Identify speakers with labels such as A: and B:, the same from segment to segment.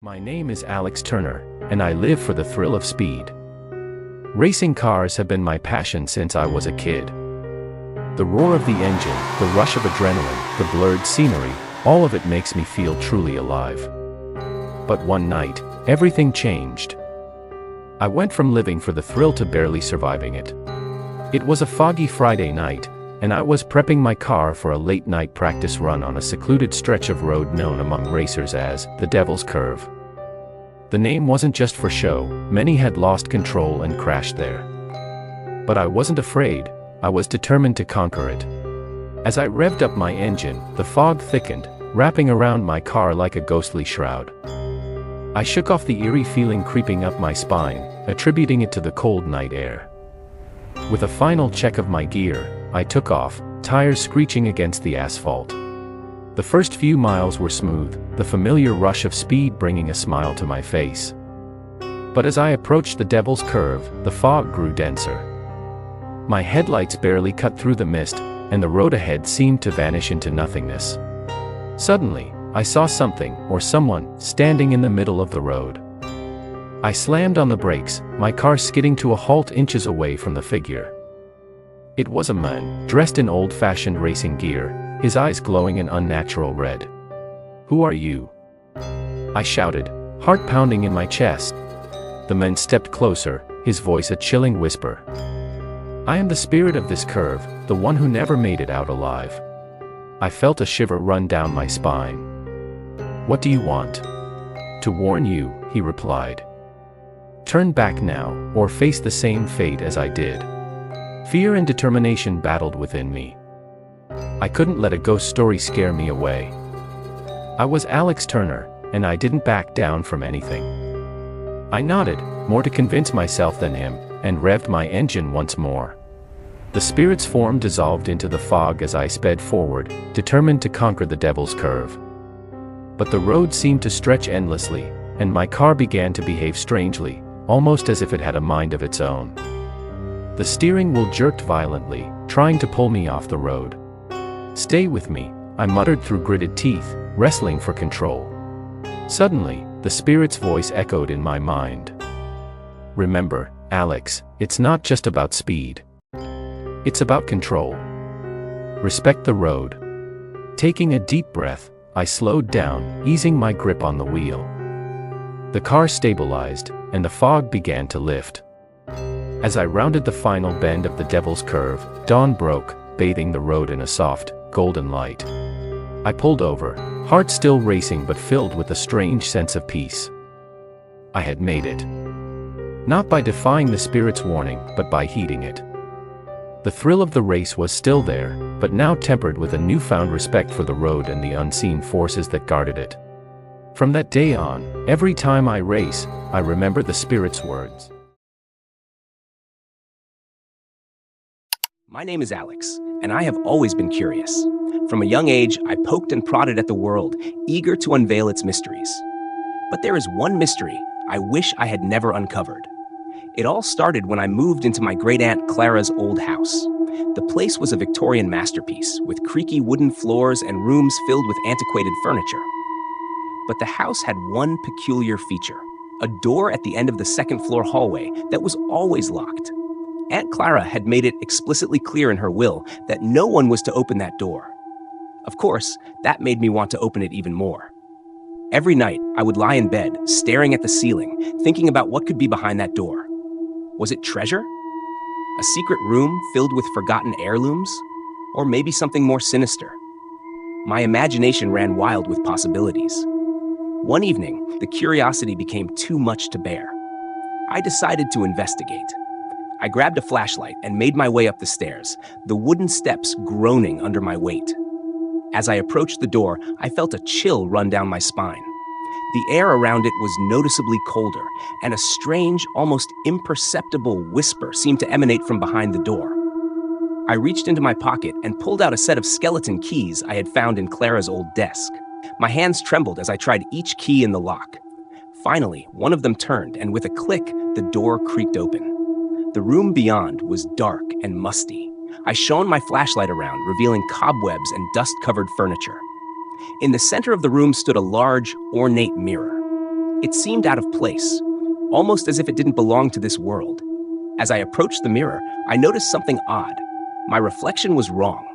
A: My name is Alex Turner, and I live for the thrill of speed. Racing cars have been my passion since I was a kid. The roar of the engine, the rush of adrenaline, the blurred scenery, all of it makes me feel truly alive. But one night, everything changed. I went from living for the thrill to barely surviving it. It was a foggy Friday night, and I was prepping my car for a late-night practice run on a secluded stretch of road known among racers as the Devil's Curve. The name wasn't just for show, many had lost control and crashed there. But I wasn't afraid, I was determined to conquer it. As I revved up my engine, the fog thickened, wrapping around my car like a ghostly shroud. I shook off the eerie feeling creeping up my spine, attributing it to the cold night air. With a final check of my gear, I took off, tires screeching against the asphalt. The first few miles were smooth, the familiar rush of speed bringing a smile to my face. But as I approached the Devil's Curve, the fog grew denser. My headlights barely cut through the mist, and the road ahead seemed to vanish into nothingness. Suddenly, I saw something, or someone, standing in the middle of the road. I slammed on the brakes, my car skidding to a halt inches away from the figure. It was a man, dressed in old-fashioned racing gear, his eyes glowing an unnatural red. "Who are you?" I shouted, heart pounding in my chest. The man stepped closer, his voice a chilling whisper. "I am the spirit of this curve, the one who never made it out alive." I felt a shiver run down my spine. "What do you want?" "To warn you," he replied. "Turn back now, or face the same fate as I did." Fear and determination battled within me. I couldn't let a ghost story scare me away. I was Alex Turner, and I didn't back down from anything. I nodded, more to convince myself than him, and revved my engine once more. The spirit's form dissolved into the fog as I sped forward, determined to conquer the Devil's Curve. But the road seemed to stretch endlessly, and my car began to behave strangely, almost as if it had a mind of its own. The steering wheel jerked violently, trying to pull me off the road. "Stay with me," I muttered through gritted teeth, wrestling for control. Suddenly, the spirit's voice echoed in my mind. "Remember, Alex, it's not just about speed. It's about control. Respect the road." Taking a deep breath, I slowed down, easing my grip on the wheel. The car stabilized, and the fog began to lift. As I rounded the final bend of the Devil's Curve, dawn broke, bathing the road in a soft, golden light. I pulled over, heart still racing but filled with a strange sense of peace. I had made it. Not by defying the spirit's warning, but by heeding it. The thrill of the race was still there, but now tempered with a newfound respect for the road and the unseen forces that guarded it. From that day on, every time I race, I remember the spirit's words.
B: My name is Alex, and I have always been curious. From a young age, I poked and prodded at the world, eager to unveil its mysteries. But there is one mystery I wish I had never uncovered. It all started when I moved into my great-aunt Clara's old house. The place was a Victorian masterpiece, with creaky wooden floors and rooms filled with antiquated furniture. But the house had one peculiar feature, a door at the end of the second-floor hallway that was always locked. Aunt Clara had made it explicitly clear in her will that no one was to open that door. Of course, that made me want to open it even more. Every night, I would lie in bed, staring at the ceiling, thinking about what could be behind that door. Was it treasure? A secret room filled with forgotten heirlooms? Or maybe something more sinister? My imagination ran wild with possibilities. One evening, the curiosity became too much to bear. I decided to investigate. I grabbed a flashlight and made my way up the stairs, the wooden steps groaning under my weight. As I approached the door, I felt a chill run down my spine. The air around it was noticeably colder, and a strange, almost imperceptible whisper seemed to emanate from behind the door. I reached into my pocket and pulled out a set of skeleton keys I had found in Clara's old desk. My hands trembled as I tried each key in the lock. Finally, one of them turned, and with a click, the door creaked open. The room beyond was dark and musty. I shone my flashlight around, revealing cobwebs and dust-covered furniture. In the center of the room stood a large, ornate mirror. It seemed out of place, almost as if it didn't belong to this world. As I approached the mirror, I noticed something odd. My reflection was wrong.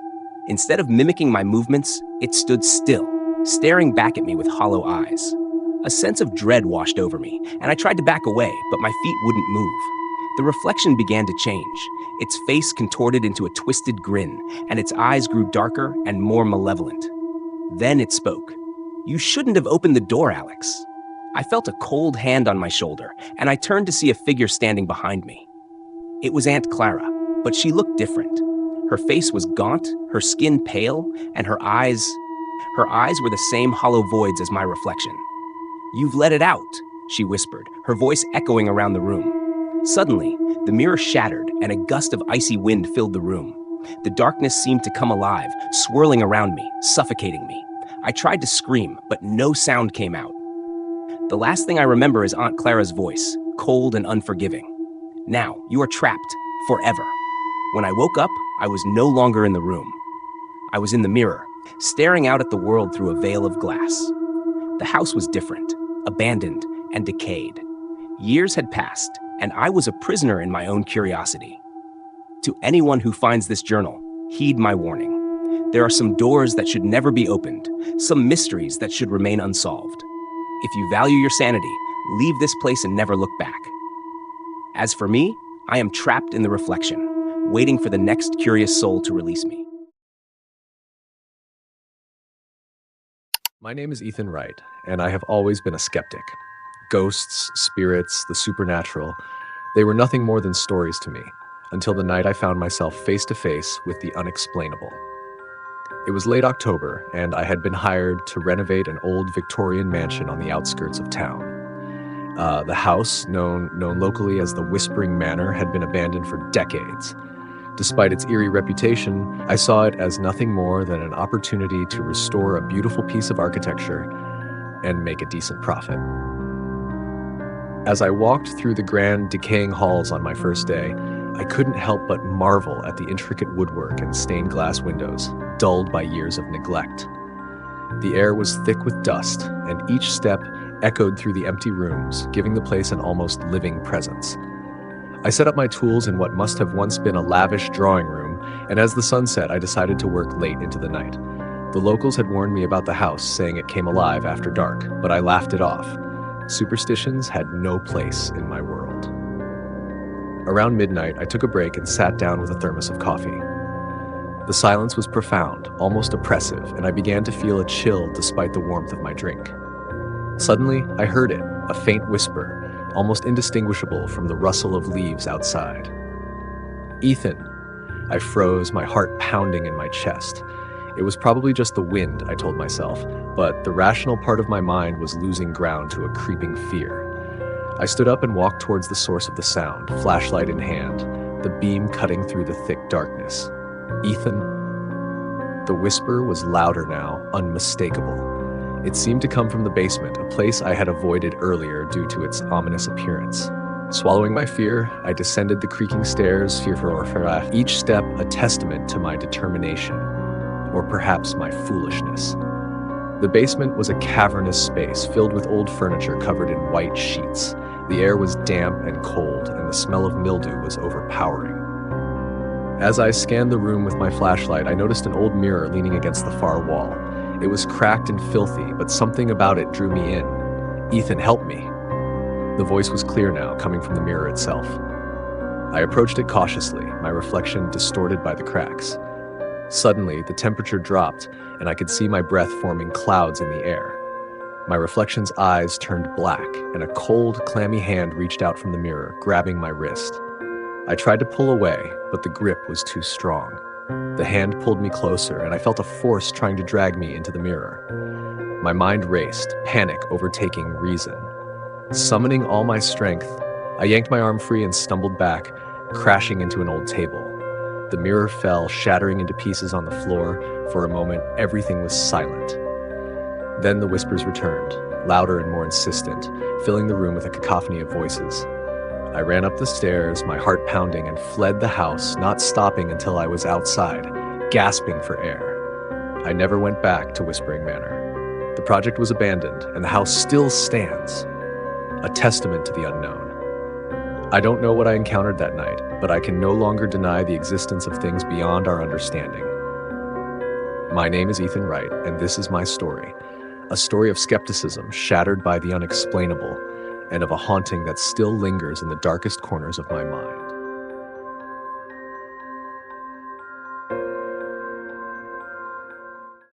B: Instead of mimicking my movements, it stood still, staring back at me with hollow eyes. A sense of dread washed over me, and I tried to back away, but my feet wouldn't move. The reflection began to change. Its face contorted into a twisted grin, and its eyes grew darker and more malevolent. Then it spoke. "You shouldn't have opened the door, Alex." I felt a cold hand on my shoulder, and I turned to see a figure standing behind me. It was Aunt Clara, but she looked different. Her face was gaunt, her skin pale, and her eyes were the same hollow voids as my reflection. "You've let it out," she whispered, her voice echoing around the room. Suddenly, the mirror shattered, and a gust of icy wind filled the room. The darkness seemed to come alive, swirling around me, suffocating me. I tried to scream, but no sound came out. The last thing I remember is Aunt Clara's voice, cold and unforgiving. "Now, you are trapped, forever." When I woke up, I was no longer in the room. I was in the mirror, staring out at the world through a veil of glass. The house was different, abandoned, and decayed. Years had passed, and I was a prisoner in my own curiosity. To anyone who finds this journal, heed my warning. There are some doors that should never be opened, some mysteries that should remain unsolved. If you value your sanity, leave this place and never look back. As for me, I am trapped in the reflection, waiting for the next curious soul to release me.
C: My name is Ethan Wright, and I have always been a skeptic. Ghosts, spirits, the supernatural, they were nothing more than stories to me, until the night I found myself face to face with the unexplainable. It was late October, and I had been hired to renovate an old Victorian mansion on the outskirts of town. The house, known locally as the Whispering Manor, had been abandoned for decades. Despite its eerie reputation, I saw it as nothing more than an opportunity to restore a beautiful piece of architecture and make a decent profit. As I walked through the grand, decaying halls on my first day, I couldn't help but marvel at the intricate woodwork and stained glass windows, dulled by years of neglect. The air was thick with dust, and each step echoed through the empty rooms, giving the place an almost living presence. I set up my tools in what must have once been a lavish drawing room, and as the sun set, I decided to work late into the night. The locals had warned me about the house, saying it came alive after dark, but I laughed it off. Superstitions had no place in my world. Around midnight, I took a break and sat down with a thermos of coffee. The silence was profound, almost oppressive, and I began to feel a chill despite the warmth of my drink. Suddenly, I heard it, a faint whisper, almost indistinguishable from the rustle of leaves outside. "Ethan." I froze, my heart pounding in my chest. It was probably just the wind, I told myself, but the rational part of my mind was losing ground to a creeping fear. I stood up and walked towards the source of the sound, flashlight in hand, the beam cutting through the thick darkness. "Ethan." The whisper was louder now, unmistakable. It seemed to come from the basement, a place I had avoided earlier due to its ominous appearance. Swallowing my fear, I descended the creaking stairs, each step a testament to my determination, or perhaps my foolishness. The basement was a cavernous space filled with old furniture covered in white sheets. The air was damp and cold, and the smell of mildew was overpowering. As I scanned the room with my flashlight, I noticed an old mirror leaning against the far wall. It was cracked and filthy, but something about it drew me in. "Ethan, help me." The voice was clear now, coming from the mirror itself. I approached it cautiously, my reflection distorted by the cracks. Suddenly, the temperature dropped, and I could see my breath forming clouds in the air. My reflection's eyes turned black, and a cold, clammy hand reached out from the mirror, grabbing my wrist. I tried to pull away, but the grip was too strong. The hand pulled me closer, and I felt a force trying to drag me into the mirror. My mind raced, panic overtaking reason. Summoning all my strength, I yanked my arm free and stumbled back, crashing into an old table. The mirror fell, shattering into pieces on the floor. For a moment, everything was silent. Then the whispers returned, louder and more insistent, filling the room with a cacophony of voices. I ran up the stairs, my heart pounding, and fled the house, not stopping until I was outside, gasping for air. I never went back to Whispering Manor. The project was abandoned, and the house still stands, a testament to the unknown. I don't know what I encountered that night, but I can no longer deny the existence of things beyond our understanding. My name is Ethan Wright, and this is my story. A story of skepticism shattered by the unexplainable, and of a haunting that still lingers in the darkest corners of my mind.